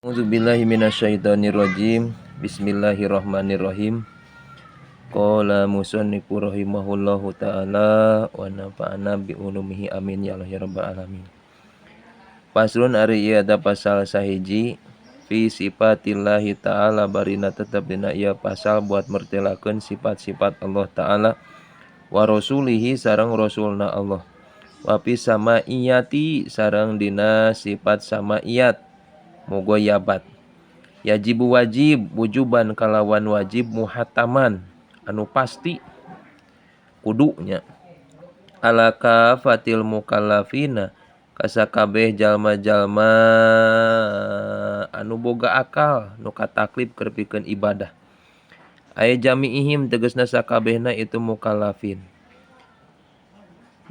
A'udzubillahi minasyaitonirrajim. Bismillahirrahmanirrahim. Qala musannifu rahimahullahu ta'ala wa nafa'ana bi ulumihi amin ya Allah ya rabbal alamin. Paslun ari ieu ada pasal sahiji fi sifatillahi ta'ala barina tetep dina ieu pasal buat mertelakeun sifat-sifat Allah ta'ala wa rasulihi sareng rasulna Allah. Wa fi samaiyati sareng dina sifat samaiyat mugoyabat. Yajibu wajib wujuban kalawan wajib muhataman anu pasti kudunya ala kafatil mukallafina kasakabeh jalma-jalma anu boga akal nu kataklif keur pikeun ibadah. Aya jami'ihim tegasna sakabehna itu mukallafin.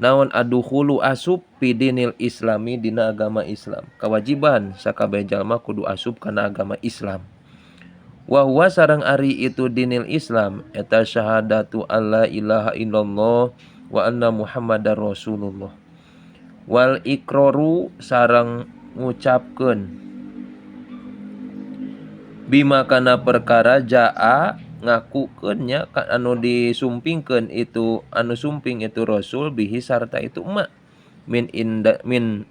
Naon adukhulu asup fi dinil islami dina agama Islam. Kewajiban sakabeh jalma kudu asup kana agama Islam. Wa huwa sareng ari itu dinil Islam eta syahadatu alla ilaha illallah wa anna muhammadar rasulullah. Wal iqraru sareng ngucapkeun bima kana perkara jaa ngakukeun nya anu disumpingkeun itu anu sumping itu rasul bihi sarta itu emak min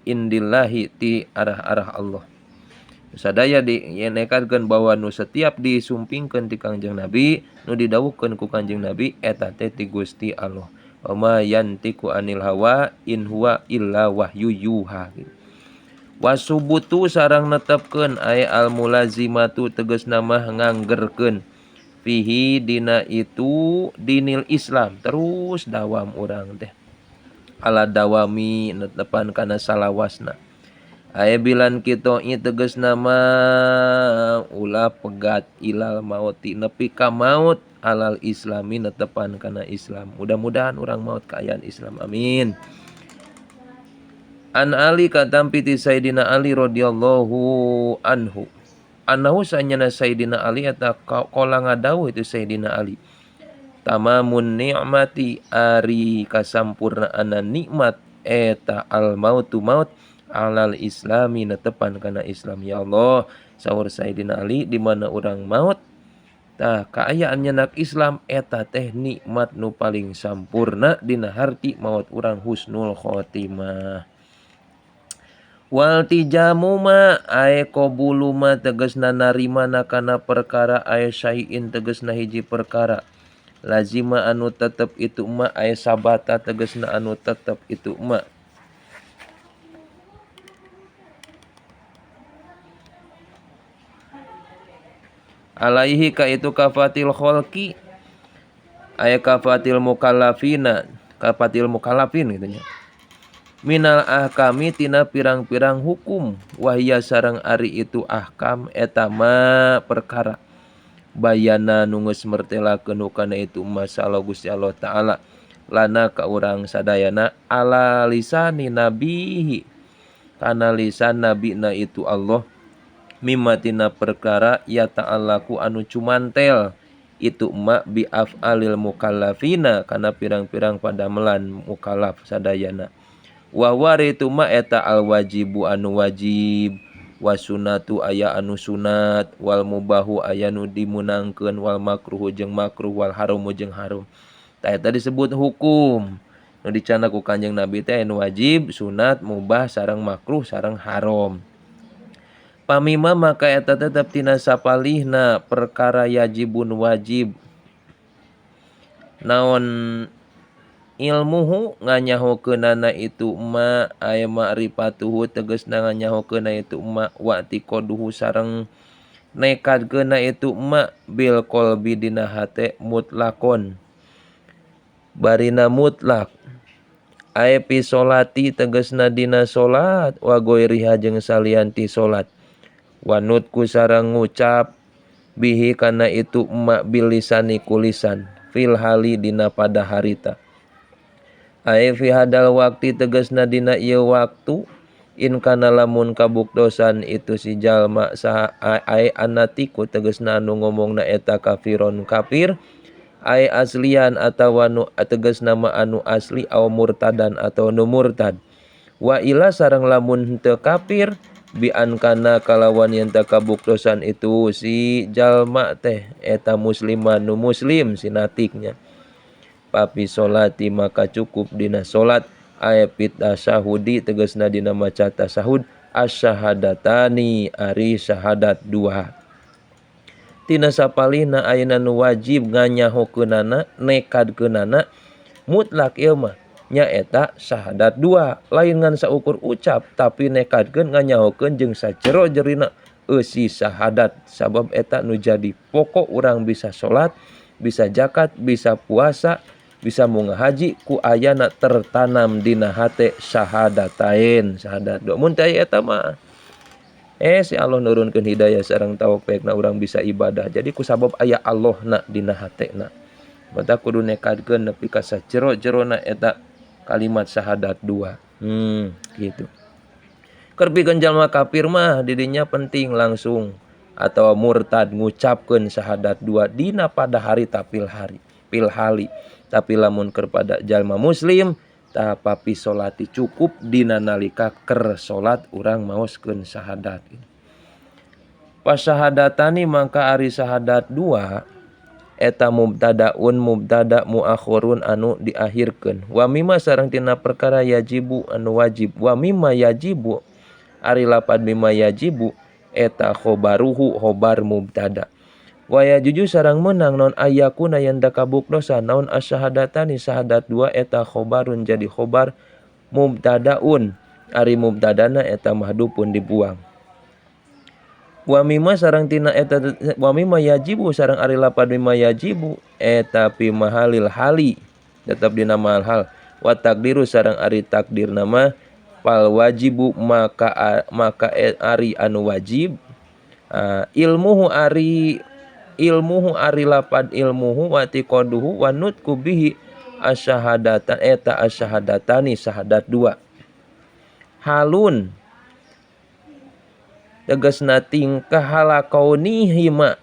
indillahi ti arah-arah Allah. Sadaya dienekatkeun bahwa nu setiap disumpingkeun ti Kangjeng Nabi nu didawuhkeun ku Kangjeng Nabi eta teh ti Gusti Allah. Wa ma yantiqu anil hawa in huwa illa wahyu yuha. Wasubutu sareng netepkeun ay al mulazimatu tegasna mah nganggerkeun fihi dina itu dinil Islam terus dawam urang teh ala dawami netepan kana salawasna aya bilan kitu ieu tegasna mah ulah pegat ilal mauti nepi ka maut alal islami netepan kana Islam. Mudah-mudahan urang maut kaayaan Islam amin. An Ali katampi ti Sayyidina Ali radhiyallahu anhu anahu sanyana Sayyidina Ali eta qala ngadawuh itu Sayyidina Ali tamamun ni'mati ari kasampurnaan nikmat eta al mautu maut alal islami netepan kana Islam. Ya Allah saur Sayyidina Ali di mana urang maut tah kaayaan nyenak Islam eta teh nikmat nu paling sampurna dina harti maut urang husnul khotimah. Wal tijamu ma ae qabulu ma tegasna narimana kana perkara ae syai'in tegasna hiji perkara lazima anu tetep itu ma ae sabata tegasna anu tetep itu ma alaihi ka itu kafatil khalqi ae kafatil mukallafina kafatil mukallafin gitu nya minal ahkami tina pirang-pirang hukum wahya sareng ari itu ahkam eta ma perkara bayana nu geus mertelakeun kana itu masalah Gusti Allah taala lana ka urang sadayana ala lisani nabihi kana lisan nabina itu Allah mimma tina perkara ya ta'allaku anu cumantel itu ma bi af'alil mukallafina kana pirang-pirang padamelan mukallaf sadayana. Wa waritu ma eta al wajibu anu wajib wa sunatu aya anu sunat wal mubahu aya nu dimunangkeun wal makruh jeung makruh wal haram jeung haram. Tah eta disebut hukum nu dicana ku Kanjeng Nabi teh anu wajib, sunat, mubah sareng makruh sareng haram. Pamima maka eta tetep tina sapalihna perkara yajibun wajib naon ilmuhu nganyahokeunana itu ma aya ma'rifatuhu tegasna nganyahokeunana itu ma wa tiqaduhu sareng nekadkeunna itu ma bil qalbi dina hate mutlakon barina mutlak aya pi salati tegasna dina salat wa ghairiha jeung salian ti salat wanutku sareng ngucap bihi kana itu ma bil lisani kulisan fil hali dina pada harita ai fi hadal waktu tegasna dina ieu waktu in kana lamun kabukdosan itu si jalma saha ai anatiku tegasna anu ngomongna eta kafiron kafir ai aslian atawa nu tegasna ma anu asli au murtadan atau nu murtad wa ila sareng lamun henteu kafir Bian kana kalawan yen kabuktosan itu si jalma teh eta musliman nu muslim sinatiknya papi solati maka cukup dina solat aya pit tasyahudi tegasna dina maca tasahud asyahadatani ari syahadat dua tina sapalihna ayeuna nu wajib nganyahokeunana nekadkeunana mutlak ieu mah nyaeta syahadat dua lain ngan saukur ucap tapi nekadkeun nganyahokeun jeung sacero jerina eusi syahadat sabab eta nu jadi pokok urang bisa salat bisa zakat bisa puasa bisa munggah haji ku ayana tertanam dina hate syahadatain syahadat dua mun teh eta mah si Allah nurunkeun hidayah sareng taufeqna urang bisa ibadah jadi ku sabab aya Allahna dina hatena mata kudu nekadkeun nepi ka sacero-cerona eta kalimat syahadat dua gitu. Keur pikeun jalma kafir mah didinya penting langsung atau murtad ngucapkeun syahadat dua dina pada hari tapil hali tapi lamun keur pada jalma muslim tah papi salati cukup dina nalika keur salat urang maoskeun syahadat. Pasyahadatani mangka ari syahadat dua eta mubtadaun mubtada muakhirun anu diakhirkeun wa mimma sareng tina perkara yajibu anu wajib wa mimma yajibu ari lapad mimma yajibu eta khobaruhu khobar mubtada wa yajuju sareng meunang naon ayakuna yen da kabuktosan naon asyahadatani syahadat dua eta khobarun jadi khobar mubtadaun ari mubtadana eta mahdhufun dibuang wa mimma sareng tina eta wa mimma yajibu sareng ari lapad mimma yajibu eta fi mahalil hali tetep dina mahal hal wa takdiru sareng ari takdir nama fal wajibu maka ari anu wajib ilmuhu ari lapad ilmuhu wa tiqaduhu wa nutqu bihi asyhadatan eta asyhadatani syahadat dua halun tegasna tingkah halakaunihi ma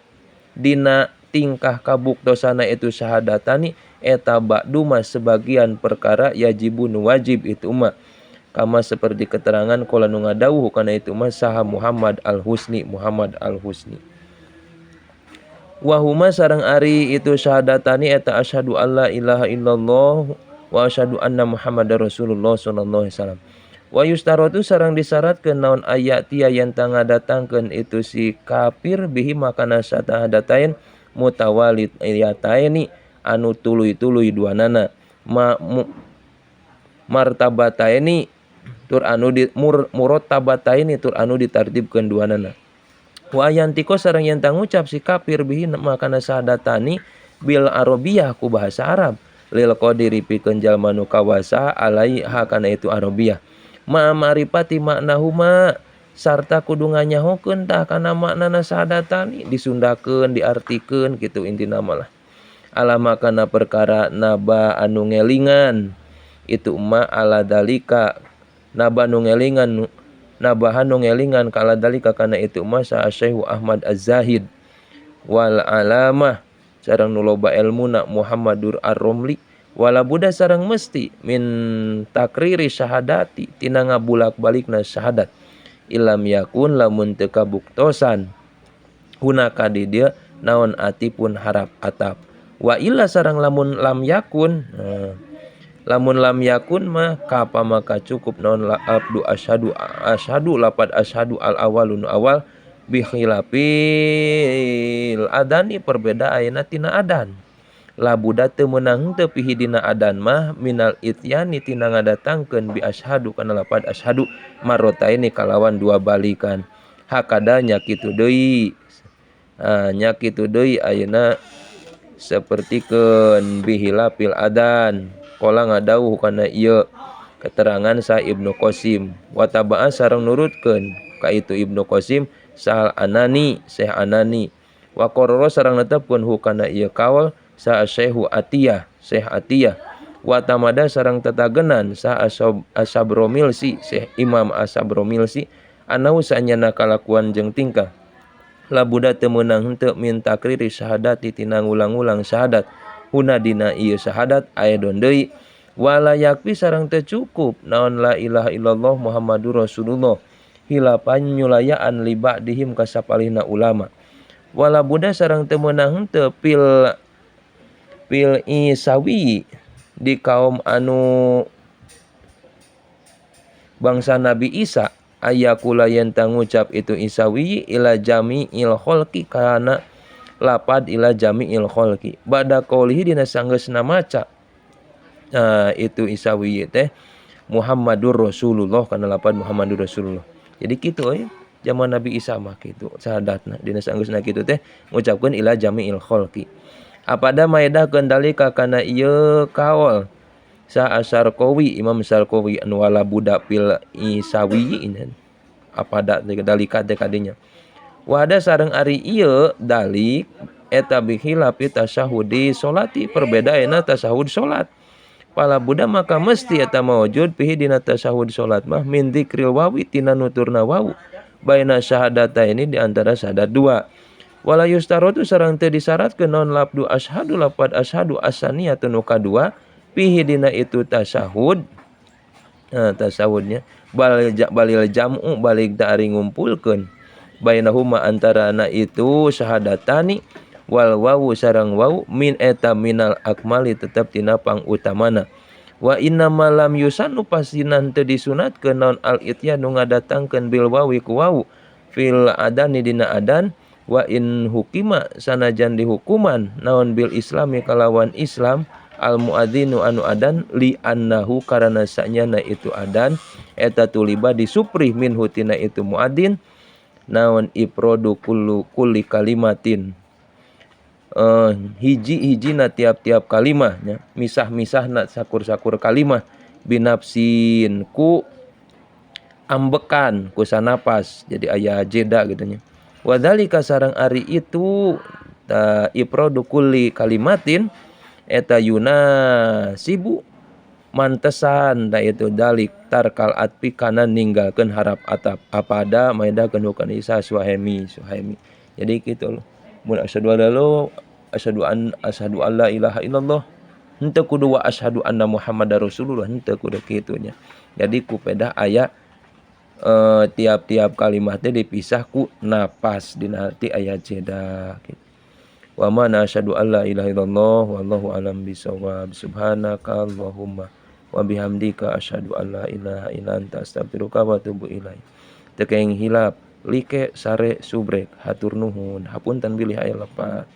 dina tingkah kabuktosana itu syahadatani eta ba'du ma sebagian perkara yajibun wajib itu mah kama seperti keterangan qala nu ngadawuh kana itu mah saha Muhammad al-Husni wa huma sareng ari itu syahadatani eta asyhadu alla ilaha illallah wa asyhadu anna Muhammadar Rasulullah sallallahu alaihi wasallam wa yustaratu sareng disyaratkeun naon ayat tia yen ngadatangkeun itu si kafir bihi makana syahadatain mutawalid ayataini anu tuluy-tuluy duanana martabataini tur anu di murattabataini tur anu ditartibkeun duanana wa yantiko sareng yen ngucap si kafir bihi makana syahadatani bil arabiyah ku bahasa Arab lil qadiri pikeun jalma nu kawasa alaiha kana itu arabiyah ma maripati maknahuma sarta kudu nganyahokeun tah kana maknana syahadatani disundakeun diartikeun kitu intina mah alama kana perkara naba anu ngelingan itu ma ala dalika naba anu ngelingan nabahan nu ngelingan kala dalika kana itu ma sa Syekh Ahmad Az-Zahid wal alamah sareng nu loba ilmuna Muhammadur Ar-Romli wala buda sareng mesti min takriri syahadati tina ngabulak-balikna syahadat ilam yakun lamun teu kabuktosan hunaka di dieu naon atipun harap atap wa illa sareng lamun lam yakun lamun lam yakun mah kapa maka cukup naon la abdu asyhadu lapad asyhadu al awalun awal bi khilafil adani perbeda ayeuna tina adan labuda teu meunang teu pihi dina adan mah minal ityani tina ngadatangkeun bi asyhadu kana lapad asyhadu marotaini kalawan dua balikan hakada nya kitu deui ayeuna sapertikeun bihilafil adan qala ngadawuh kana ieu keterangan sa Ibnu Qasim wa taba'a sareng nurutkeun ka itu Ibnu Qasim sahal Anani Syekh Anani wa qarara sareng netepkeun hu kana ieu kaul sa Syekh Atiyah wa tamada sareng tetagenan sa Asabromilsi Syekh Imam Asabromilsi anau sanyana kalakuan jeung tingkah labuda teu meunang henteu min takriri syahadati tina ngulang-ulang syahadat huna dina ieu syahadat aedon deui wala yakfi sareng teu cukup naon la ilaha illallah Muhammadur Rasulullah hilapan nyulayaan li ba'dihim kasapalihna ulama. Wala buda sareng teu meunang henteu pil Isawi di kaum anu bangsa Nabi Isa ayakula yen tangucap itu Isawi ila jami'il khalqi kana lapad ila jami'il khalqi bada qaulihi dina sanggeusna maca itu Isawi teh Muhammadur Rasulullah kana lapad Muhammadur Rasulullah. Jadi kitu zaman Nabi Isa mah kitu sahadatna dina sanggeusna kitu teh ngucapkeun ila jami'il khalqi. Apada maedah kendalika kana ieu kaul sa Asarqawi Imam Sarqawi anu wala budak pil Isawi ini apada dalika teh kadinya. Wada sareng ari ieu dalik eta bihilapi tasyahudi salati perbedaana tasyahud salat. Pala budak maka mesti eta maujud pihi dina tasyahud salat mah min dzikril wawi tina nuturna wawu baina syahadata ini di antara syahadat dua. Wala yustarotu sareng teu disyaratkeun naon labdu asyhadu lapad asyhadu asaniyatun nu kadua pihi dina itu tasyahud. Tasyahudnya balil jam'u balik dari ngumpulkeun bainahuma antarana itu syahadatani wal wawu sareng wawu min eta minal akmali tetep tina pangutamana. Wa inna malam yusannu pasinan teu disunatkeun naon al ityanu ngadatangkeun bil wawi ku wawu fil adani dina adan. Wa in hukima sanajan dihukuman naon bil islami kalawan Islam al muadzinu anu adan li annahu karana sanyana itu adan eta tuliba disuprih minhu tina itu muadzin naon iprodu kulli kalimatin hiji-hijina tiap-tiap kalimahnya misah-misahna sakur-sakur kalimah binafsin ku ambekan ku sanapas jadi aya jeda gitu nya. Wadzalika sareng ari itu iprodu kulli kalimatin eta yunasibu mantesan da itu dalik tarkal atpi kana ninggalkeun harap atap apada maeda kenukan isa suhaimi. Jadi kitu loh. Mun asyhadu alla ilaha illallah henteu kudu wa asyhadu anna muhammadar rasulullah henteu kudu kitu nya. Jadi kupeda aya tiap-tiap kalimat teh dipisah ku napas dina hati aya jeda gitu. Wa mana asyhadu alla ilaha illallah wallahu alam bisawab subhanaka allahumma wa bihamdika asyhadu alla ilaha illa anta astaghfiruka wa atubu ilaik. Teu kenging hilap like sare subrek hatur nuhun hapunten bilih aya lepat.